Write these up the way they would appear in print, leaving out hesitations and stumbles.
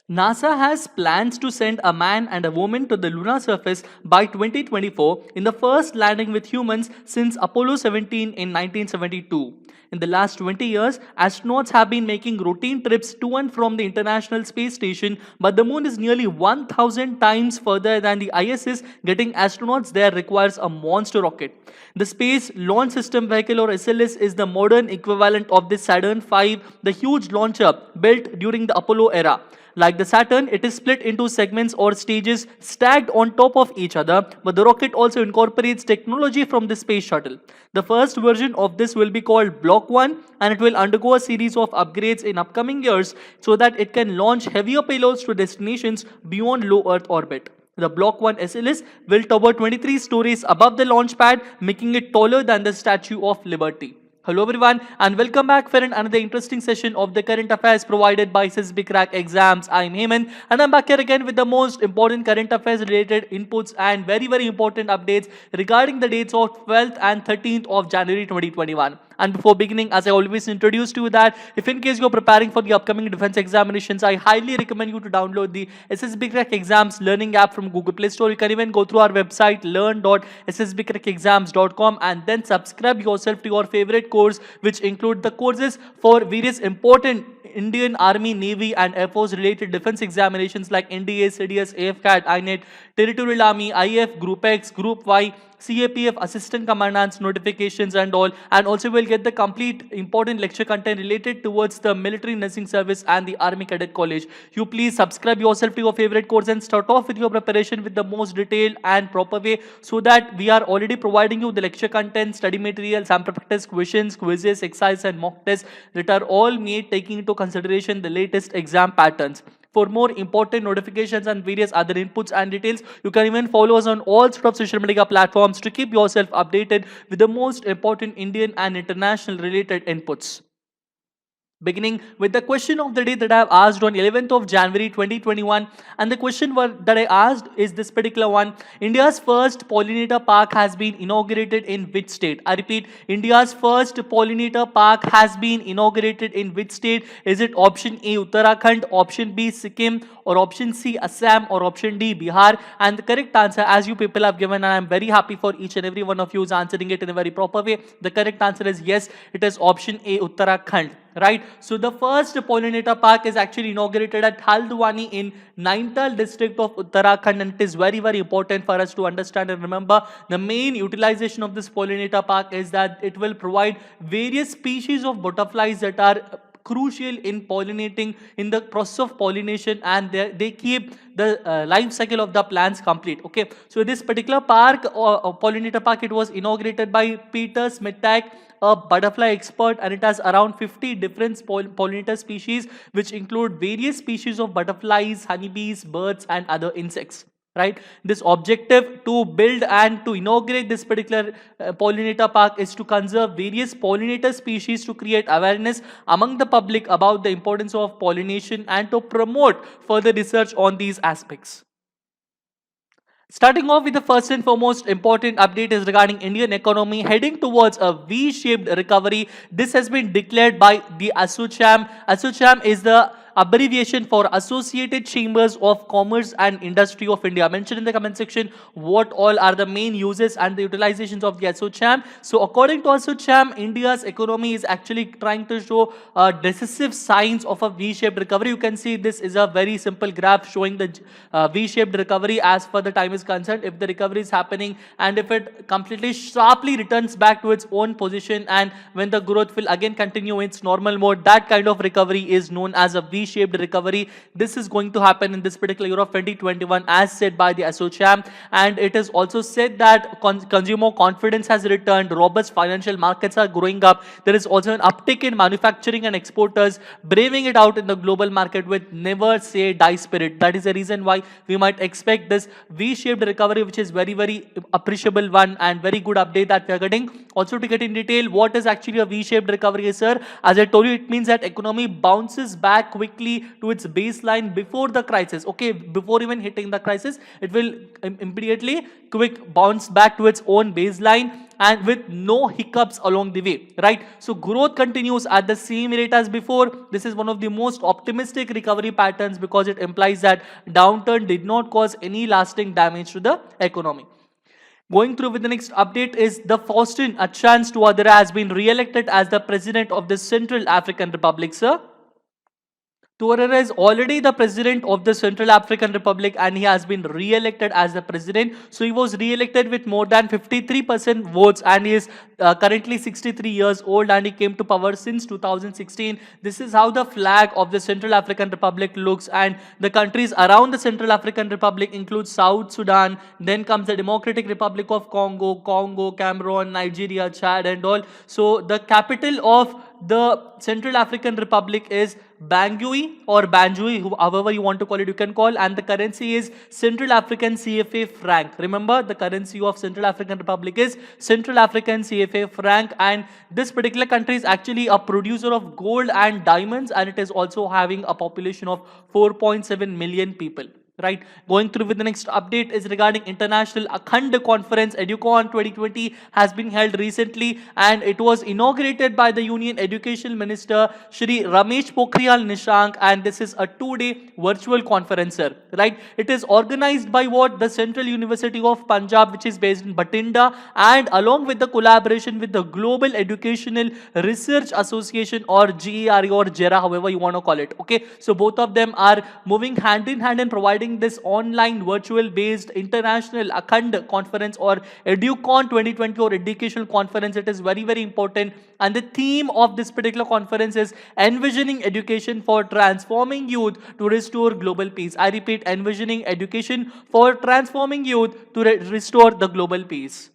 NASA has plans to send a man and a woman to the lunar surface by 2024 in the first landing with humans since Apollo 17 in 1972. In the last 20 years, astronauts have been making routine trips to and from the International Space Station, but the moon is nearly 1000 times further than the ISS. Getting astronauts there requires a monster rocket. The Space Launch System Vehicle or SLS is the modern equivalent of the Saturn V, the huge launcher built during the Apollo era. Like the Saturn, it is split into segments or stages stacked on top of each other, but the rocket also incorporates technology from the space shuttle. The first version of this will be called Block 1 and it will undergo a series of upgrades in upcoming years so that it can launch heavier payloads to destinations beyond low Earth orbit. The Block 1 SLS will tower 23 stories above the launch pad, making it taller than the Statue of Liberty. Hello everyone and welcome back for another interesting session of the current affairs provided by SSB Crack Exams. I'm Heyman and I'm back here again with the most important current affairs related inputs and very important updates regarding the dates of 12th and 13th of January 2021. And before beginning, as I always introduce to you that if in case you're preparing for the upcoming defense examinations, I highly recommend you to download the SSB Crack Exams learning app from Google Play Store. You can even go through our website learn.ssbcrackexams.com and then subscribe yourself to your favorite course, which include the courses for various important Indian Army, Navy and Air Force related defense examinations like NDA, CDS, AFCAT, INET, Territorial Army, IF, Group X, Group Y, CAPF, Assistant Commandants, notifications and all, and also will get the complete important lecture content related towards the military nursing service and the Army Cadet College. You please subscribe yourself to your favorite course and start off with your preparation with the most detailed and proper way so that we are already providing you the lecture content, study material, sample practice, questions, quizzes, exercise and mock tests that are all made taking into consideration the latest exam patterns. For more important notifications and various other inputs and details, you can even follow us on all sorts of social media platforms to keep yourself updated with the most important Indian and international related inputs. Beginning with the question of the day that I have asked on 11th of January 2021, and the question that I asked is this particular one: India's first pollinator park has been inaugurated in which state? I repeat, India's first pollinator park has been inaugurated in which state? Is it option A Uttarakhand, option B Sikkim, or option C Assam, or option D Bihar? And the correct answer, as you people have given, and I am very happy for each and every one of you is answering it in a very proper way. The correct answer is yes, it is option A Uttarakhand. Right, so the first pollinator park is actually inaugurated at Haldwani in Nainital district of Uttarakhand, and it is very important for us to understand and remember the main utilization of this pollinator park is that it will provide various species of butterflies that are crucial in pollinating, in the process of pollination, and they keep the life cycle of the plants complete. Okay, so this particular park or pollinator park, it was inaugurated by Peter Smitak, a butterfly expert, and it has around 50 different pollinator species, which include various species of butterflies, honeybees, birds and other insects. Right, this objective to build and to inaugurate this particular pollinator park is to conserve various pollinator species, to create awareness among the public about the importance of pollination and to promote further research on these aspects. Starting off with the first and foremost important update is regarding Indian economy heading towards a V-shaped recovery. This has been declared by the ASSOCHAM. ASSOCHAM is the abbreviation for Associated Chambers of Commerce and Industry of India. Mention in the comment section what all are the main uses and the utilizations of the ASSOCHAM. So according to ASSOCHAM, India's economy is actually trying to show decisive signs of a V-shaped recovery. You can see this is a very simple graph showing the V-shaped recovery as far the time is concerned. If the recovery is happening and if it completely sharply returns back to its own position, and when the growth will again continue in its normal mode, that kind of recovery is known as a V-shaped recovery. This is going to happen in this particular year of 2021 as said by the ASSOCHAM, and it is also said that consumer confidence has returned, robust financial markets are growing up, there is also an uptick in manufacturing and exporters braving it out in the global market with never say die spirit. That is the reason why we might expect this V-shaped recovery, which is very appreciable one and very good update that we are getting. Also, to get in detail what is actually a V-shaped recovery, sir, as I told you, it means that economy bounces back quickly quickly to its baseline before the crisis. Okay, before even hitting the crisis, it will immediately quick bounce back to its own baseline and with no hiccups along the way, right? So growth continues at the same rate as before. This is one of the most optimistic recovery patterns because it implies that downturn did not cause any lasting damage to the economy. Going through with the next update is the Faustin Archange Touadera has been re-elected as the president of the Central African Republic, sir. Touadera is already the president of the Central African Republic and he has been re-elected as the president. So he was re-elected with more than 53% votes and he is currently 63 years old and he came to power since 2016. This is how the flag of the Central African Republic looks, and the countries around the Central African Republic include South Sudan, then comes the Democratic Republic of Congo, Cameroon, Nigeria, Chad and all. So the capital of the Central African Republic is Bangui or Banjui, however you want to call it, you can call, and the currency is Central African CFA franc. Remember, the currency of Central African Republic is Central African CFA franc, and this particular country is actually a producer of gold and diamonds, and it is also having a population of 4.7 million people. Right, going through with the next update is regarding International Akhand Conference. EduCon 2020 has been held recently and it was inaugurated by the Union Education Minister Shri Ramesh Pokhriyal Nishank, and this is a 2-day virtual conference, sir. Right, it is organized by what? The Central University of Punjab, which is based in Batinda, and along with the collaboration with the Global Educational Research Association or GERA or JERA, however you want to call it. Okay, so both of them are moving hand in hand and providing this online virtual based international Akhand conference or EduCon 2020 or educational conference. It is very, very important, and the theme of this particular conference is envisioning education for transforming youth to restore global peace. I repeat, envisioning education for transforming youth to restore the global peace.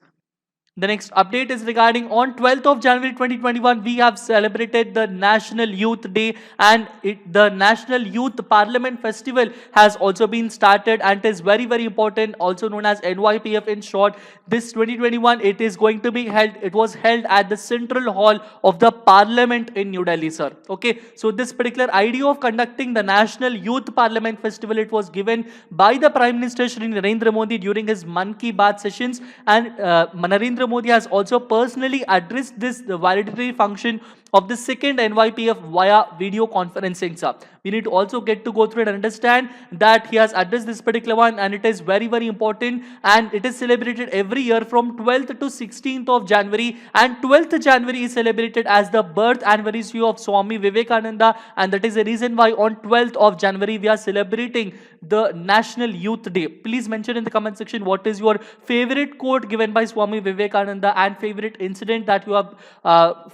The next update is regarding on 12th of January 2021, we have celebrated the National Youth Day, and the National Youth Parliament Festival has also been started and it is very, very important, also known as NYPF in short. This 2021, it is going to be held, it was held at the Central Hall of the Parliament in New Delhi, sir. Okay, so this particular idea of conducting the National Youth Parliament Festival, it was given by the Prime Minister Shri Narendra Modi during his Mann Ki Baat sessions, and Narendra Modi has also personally addressed this the validatory function of the second NYPF via video conferencing, sir. We need to also get to go through it and understand that he has addressed this particular one, and it is very, very important, and it is celebrated every year from 12th to 16th of January, and 12th January is celebrated as the birth anniversary of Swami Vivekananda, and that is the reason why on 12th of January we are celebrating the National Youth Day. Please mention in the comment section what is your favorite quote given by Swami Vivekananda and favorite incident that you have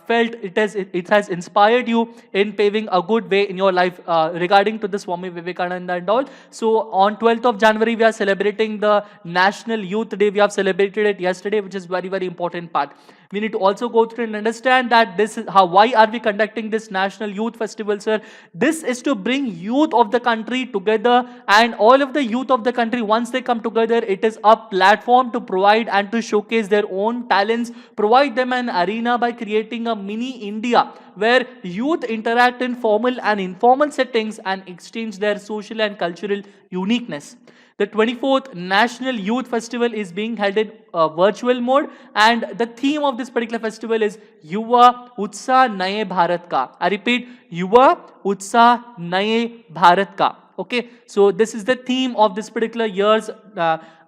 felt it has inspired you in paving a good way in your life regarding to the Swami Vivekananda and all. So on 12th of January we are celebrating the National Youth Day. We have celebrated it yesterday, which is very, very important part. We need to also go through and understand that this is why are we conducting this National Youth Festival, sir? This is to bring youth of the country together, and all of the youth of the country, once they come together, it is a platform to provide and to showcase their own talents, provide them an arena by creating a mini India where youth interact in formal and informal settings and exchange their social and cultural uniqueness. The 24th National Youth Festival is being held in virtual mode, and the theme of this particular festival is Yuva Utsaah Naye Bharat Ka. I repeat, Yuva Utsaah Naye Bharat Ka. Okay, so this is the theme of this particular year's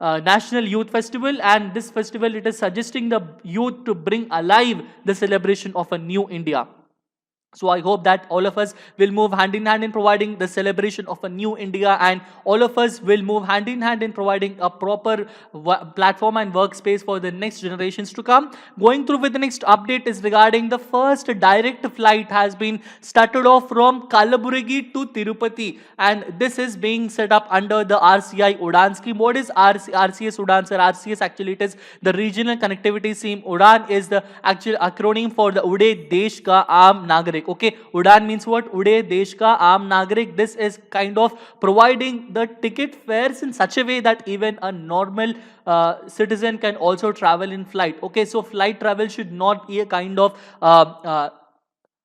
National Youth Festival, and this festival, it is suggesting the youth to bring alive the celebration of a new India. So I hope that all of us will move hand in hand in providing the celebration of a new India, and all of us will move hand in hand in providing a proper platform and workspace for the next generations to come. Going through with the next update is regarding the first direct flight has been started off from Kalaburagi to Tirupati, and this is being set up under the RCI Udan scheme. What is RCS Udan, sir? RCS actually it is the Regional Connectivity Scheme. Udan is the actual acronym for the Ude Desh Ka Aam Nagarik. Okay, Udan means what? Ude Desh Ka Aam Nagarik. This is kind of providing the ticket fares in such a way that even a normal citizen can also travel in flight. Okay, so flight travel should not be a kind of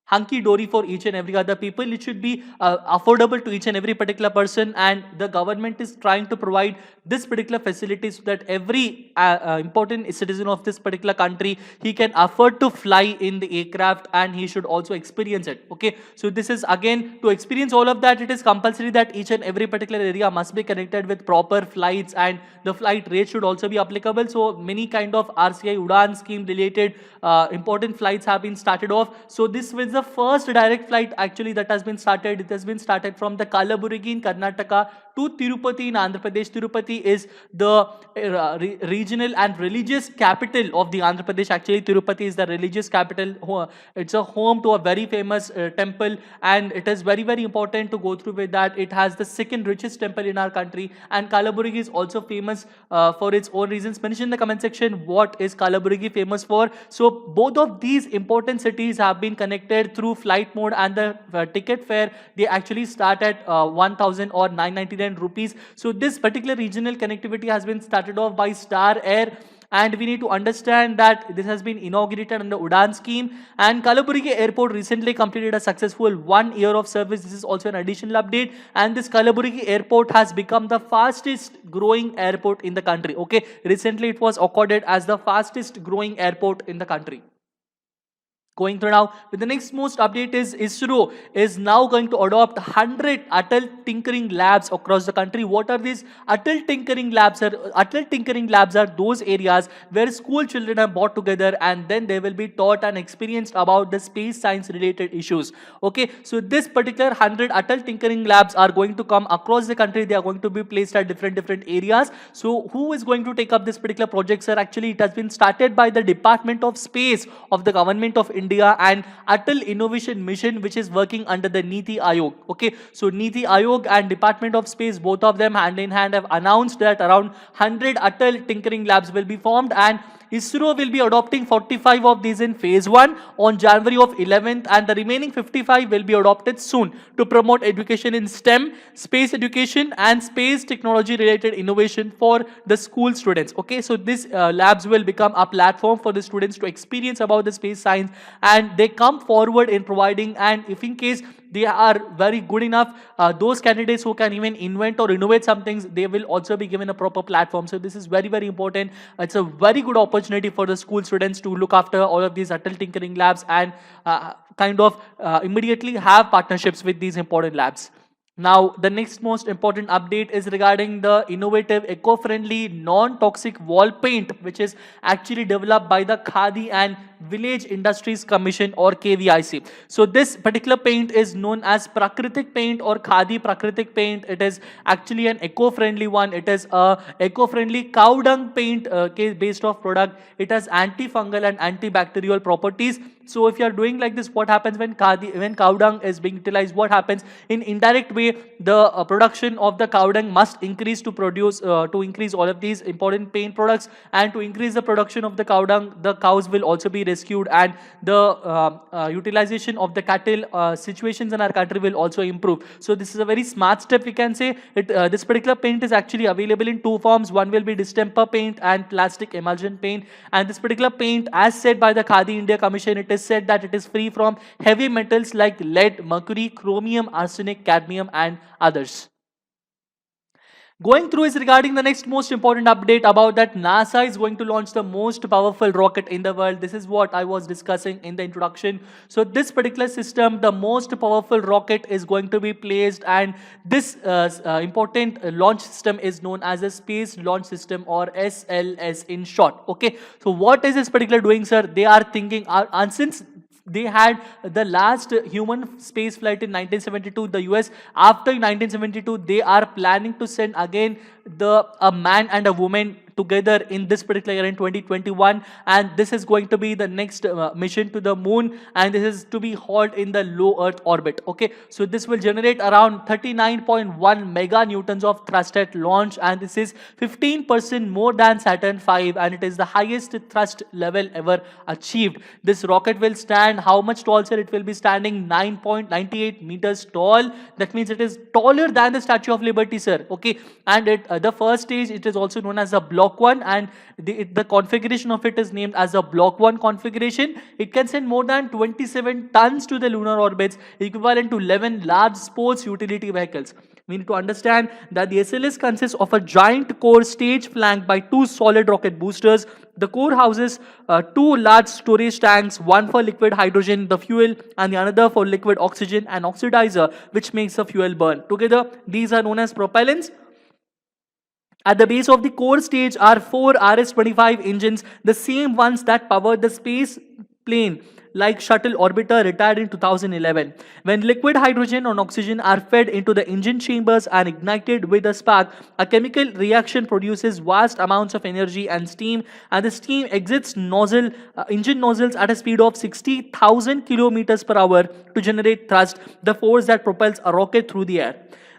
hunky dory for each and every other people. It should be affordable to each and every particular person, and the government is trying to provide this particular facility so that every important citizen of this particular country, he can afford to fly in the aircraft and he should also experience it. Okay, so this is again, to experience all of that, it is compulsory that each and every particular area must be connected with proper flights, and the flight rate should also be applicable. So many kind of RCI Udan scheme related important flights have been started off. So this was the first direct flight actually that has been started. It has been started from the Kalaburagi in Karnataka to Tirupati in Andhra Pradesh. Tirupati is the regional and religious capital of the Andhra Pradesh. Actually, Tirupati is the religious capital. It's a home to a very famous temple, and it is very, very important to go through with that. It has the second richest temple in our country, and Kalaburagi is also famous for its own reasons. Mention in the comment section what is Kalaburagi famous for. So both of these important cities have been connected through flight mode, and the ticket fare, they actually start at 1000 or 999 rupees. So this particular regional connectivity has been started off by Star Air, and we need to understand that this has been inaugurated under Udan scheme, and Kalaburagi Airport recently completed a successful 1 year of service. This is also an additional update, and this Kalaburagi Airport has become the fastest growing airport in the country. Okay, recently it was accorded as the fastest growing airport in the country. Going through now, with the next most update is ISRO is now going to adopt 100 Atal Tinkering Labs across the country. What are these Atal Tinkering Labs? Atal Tinkering Labs are those areas where school children are brought together, and then they will be taught and experienced about the space science related issues. Okay, so this particular 100 Atal Tinkering Labs are going to come across the country. They are going to be placed at different areas. So who is going to take up this particular project, sir? Actually, it has been started by the Department of Space of the Government of India and Atal Innovation Mission, which is working under the Niti Aayog. Okay, so Niti Aayog and Department of Space, both of them hand in hand have announced that around 100 Atal Tinkering Labs will be formed, and ISRO will be adopting 45 of these in phase 1 on January of 11th, and the remaining 55 will be adopted soon to promote education in STEM, space education and space technology related innovation for the school students. Okay, so these labs will become a platform for the students to experience about the space science, and they come forward in providing, and if in case they are very good enough, those candidates who can even invent or innovate some things, they will also be given a proper platform. So this is very, very important. It's a very good opportunity for the school students to look after all of these Atal Tinkering Labs and kind of immediately have partnerships with these important labs. Now, the next most important update is regarding the innovative, eco-friendly, non-toxic wall paint, which is actually developed by the Khadi and Village Industries Commission, or KVIC. So this particular paint is known as Prakritik paint or Khadi Prakritik paint. It is actually an eco-friendly one. It is a eco-friendly cow dung paint based off product. It has antifungal and antibacterial properties. So if you are doing like this, what happens when cow dung is being utilized? What happens in indirect way? The production of the cow dung must increase to produce to increase all of these important paint products, and to increase the production of the cow dung, the cows will also be rescued, and the utilization of the cattle situations in our country will also improve. So this is a very smart step, we can say. This particular paint is actually available in two forms. One will be distemper paint and plastic emulsion paint, and this particular paint, as said by the Khadi India Commission, it is said that it is free from heavy metals like lead, mercury, chromium, arsenic, cadmium and others. Going through is regarding the next most important update about that NASA is going to launch the most powerful rocket in the world. This is what I was discussing in the introduction. So this particular system, the most powerful rocket, is going to be placed, and this important launch system is known as a Space Launch System, or SLS in short. Okay, so what is this particular doing, sir? They are thinking, and since they had the last human space flight in 1972, the US, after 1972, they are planning to send again a man and a woman together in this particular year in 2021, and this is going to be the next mission to the moon, and this is to be hauled in the low Earth orbit. Okay, so this will generate around 39.1 mega newtons of thrust at launch, and this is 15% more than Saturn V, and it is the highest thrust level ever achieved. This rocket will stand how much tall, sir? It will be standing 9.98 meters tall. That means it is taller than the Statue of Liberty, sir. Okay, and the first stage, it is also known as a block Block 1, and the configuration of it is named as a Block 1 configuration. It can send more than 27 tons to the lunar orbits, equivalent to 11 large sports utility vehicles. We need to understand that the SLS consists of a giant core stage flanked by two solid rocket boosters. The core houses two large storage tanks, one for liquid hydrogen, the fuel, and the another for liquid oxygen and oxidizer, which makes the fuel burn. Together, these are known as propellants. At the base of the core stage are four RS-25 engines, the same ones that powered the space plane like shuttle orbiter retired in 2011. When liquid hydrogen and oxygen are fed into the engine chambers and ignited with a spark, a chemical reaction produces vast amounts of energy and steam, and the steam exits engine nozzles at a speed of 60,000 kilometers per hour to generate thrust, the force that propels a rocket through the air.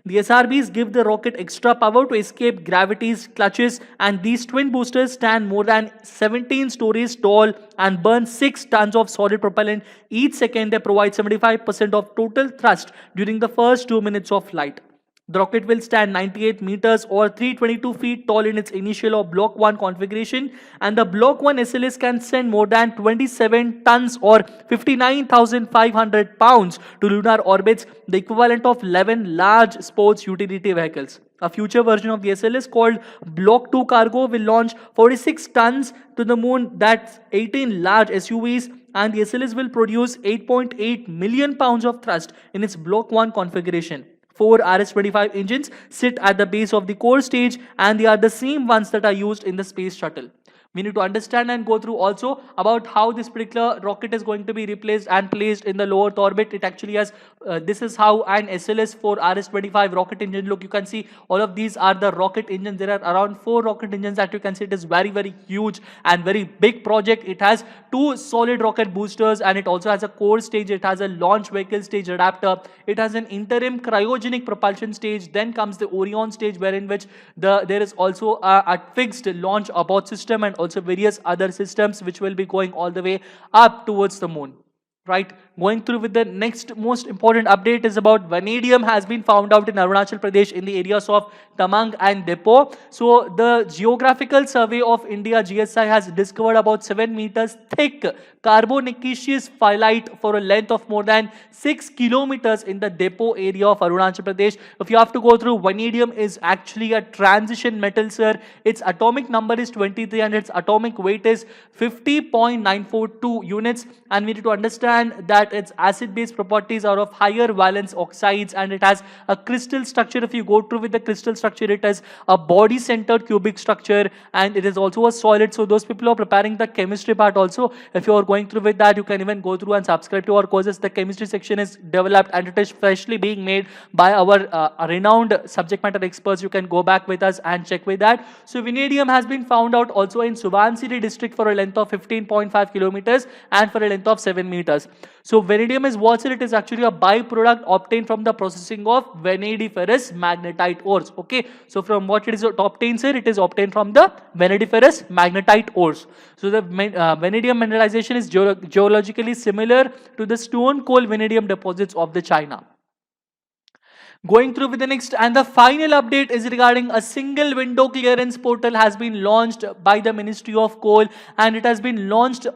The SRBs give the rocket extra power to escape gravity's clutches, and these twin boosters stand more than 17 stories tall and burn 6 tons of solid propellant each second. They provide 75% of total thrust during the first 2 minutes of flight. The rocket will stand 98 meters or 322 feet tall in its initial or Block 1 configuration, and the Block 1 SLS can send more than 27 tons or 59,500 pounds to lunar orbits, the equivalent of 11 large sports utility vehicles. A future version of the SLS called Block 2 Cargo will launch 46 tons to the moon, that's 18 large SUVs, and the SLS will produce 8.8 million pounds of thrust in its Block 1 configuration. 4 RS-25 engines sit at the base of the core stage, and they are the same ones that are used in the space shuttle. We need to understand and go through also about how this particular rocket is going to be replaced and placed in the low Earth orbit. It actually has, this is how an SLS-4 RS-25 rocket engine look. You can see all of these are the rocket engines. There are around 4 rocket engines that you can see. It is very, very huge and very big project. It has 2 solid rocket boosters, and it also has a core stage. It has a launch vehicle stage adapter. It has an interim cryogenic propulsion stage. Then comes the Orion stage, wherein which there is also a fixed launch abort system, and also various other systems which will be going all the way up towards the moon. Right, going through with the next most important update is about vanadium has been found out in Arunachal Pradesh in the areas of Tamang and Depo. So the Geographical Survey of India GSI has discovered about 7 meters thick carbonaceous phyllite for a length of more than 6 kilometers in the Depo area of Arunachal Pradesh. If you have to go through, vanadium is actually a transition metal, sir. Its atomic number is 23 and its atomic weight is 50.942 units, and we need to understand that its acid-base properties are of higher valence oxides, and it has a crystal structure. If you go through with the crystal structure, it has a body-centered cubic structure, and it is also a solid. So those people who are preparing the chemistry part also, if you are going through with that, you can even go through and subscribe to our courses. The chemistry section is developed and it is freshly being made by our renowned subject matter experts. You can go back with us and check with that. So vanadium has been found out also in Subansiri district for a length of 15.5 kilometers and for a length of 7 meters. So vanadium is what, sir? It is actually a byproduct obtained from the processing of vanadiferous magnetite ores. Okay, so from what it is obtained, sir? It is obtained from the vanadiferous magnetite ores. So the vanadium mineralization is geologically similar to the stone coal vanadium deposits of the China. Going through with the next and the final update is regarding a single window clearance portal has been launched by the Ministry of Coal, and it has been launched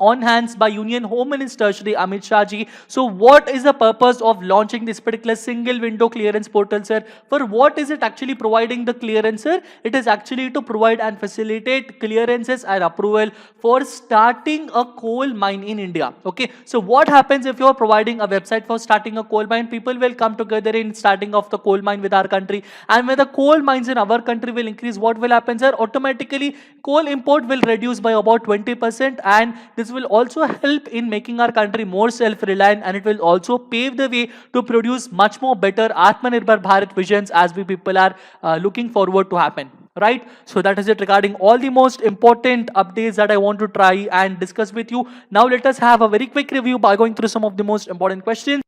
on hands by Union Home Minister Shri Amit Shah ji. So what is the purpose of launching this particular single window clearance portal, sir? For what is it actually providing the clearance, sir? It is actually to provide and facilitate clearances and approval for starting a coal mine in India. Okay, so what happens if you are providing a website for starting a coal mine? People will come together in starting of the coal mine with our country, and when the coal mines in our country will increase, what will happen, sir? Automatically coal import will reduce by about 20%, and this will also help in making our country more self-reliant, and it will also pave the way to produce much more better Atmanirbhar Bharat visions as we people are looking forward to happen. Right, so that is it regarding all the most important updates that I want to try and discuss with you. Now let us have a very quick review by going through some of the most important questions.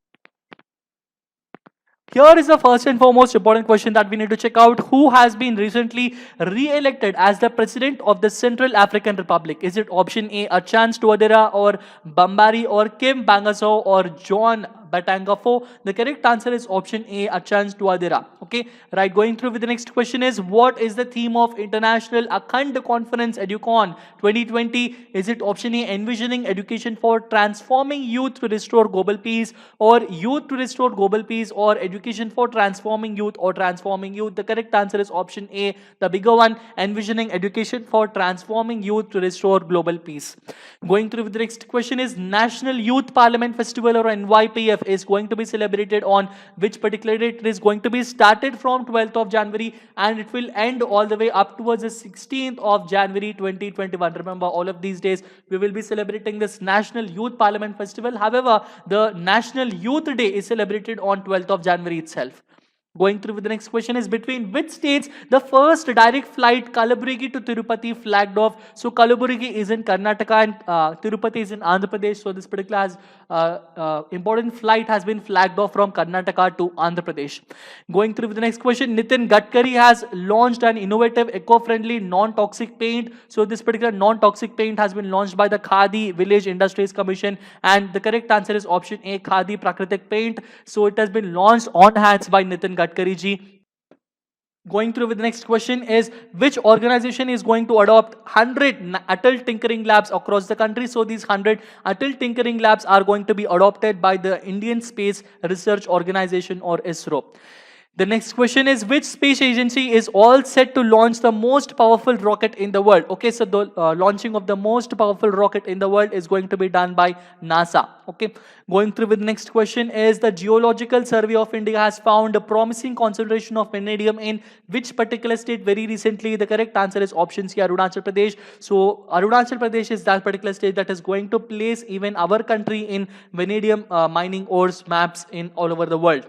Here is the first and foremost important question that we need to check out. Who has been recently re-elected as the President of the Central African Republic? Is it option A, Achance Touadera, or Bambari, or Kim Bangaso, or John Batanga 4. The correct answer is option A, Achans Duadera. Okay, right. Going through with the next question is, what is the theme of International Akhand Conference EduCon 2020? Is it option A, envisioning education for transforming youth to restore global peace, or youth to restore global peace, or education for transforming youth, or transforming youth? The correct answer is option A, the bigger one, envisioning education for transforming youth to restore global peace. Going through with the next question is, National Youth Parliament Festival or NYPF is going to be celebrated on which particular date? It is going to be started from 12th of January and it will end all the way up towards the 16th of January 2021. Remember, all of these days we will be celebrating this National Youth Parliament Festival. However, the National Youth Day is celebrated on 12th of January itself. Going through with the next question is, between which states the first direct flight Kalaburagi to Tirupati flagged off? So Kalaburagi is in Karnataka and Tirupati is in Andhra Pradesh. So this particular important flight has been flagged off from Karnataka to Andhra Pradesh. Going through with the next question, Nitin Gadkari has launched an innovative eco-friendly non-toxic paint. So this particular non-toxic paint has been launched by the Khadi Village Industries Commission, and the correct answer is option A, Khadi Prakritik paint. So it has been launched on hands by Nitin Gadkari ji. Going through with the next question is, which organization is going to adopt 100 Atal Tinkering Labs across the country? So these 100 Atal Tinkering Labs are going to be adopted by the Indian Space Research Organization, or ISRO. The next question is, which space agency is all set to launch the most powerful rocket in the world? Okay, so the launching of the most powerful rocket in the world is going to be done by NASA. Okay, going through with the next question is, the Geological Survey of India has found a promising concentration of vanadium in which particular state very recently? The correct answer is option C, Arunachal Pradesh. So Arunachal Pradesh is that particular state that is going to place even our country in vanadium mining ores maps in all over the world.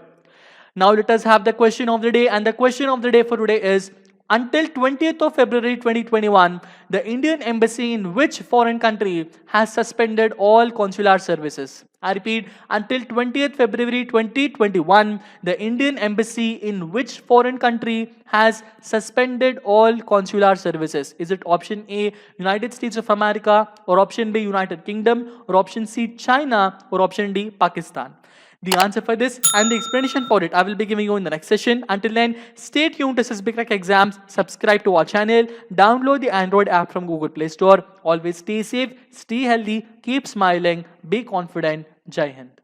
Now let us have the question of the day, and the question of the day for today is, until 20th of February 2021, the Indian Embassy in which foreign country has suspended all consular services? I repeat, until 20th February 2021, the Indian Embassy in which foreign country has suspended all consular services? Is it option A, United States of America, or option B, United Kingdom, or option C, China, or option D, Pakistan? The answer for this and the explanation for it I will be giving you in the next session. Until then, stay tuned to SSB Crack Exams, subscribe to our channel, download the Android app from Google Play Store. Always stay safe, stay healthy, keep smiling, be confident. Jai Hind.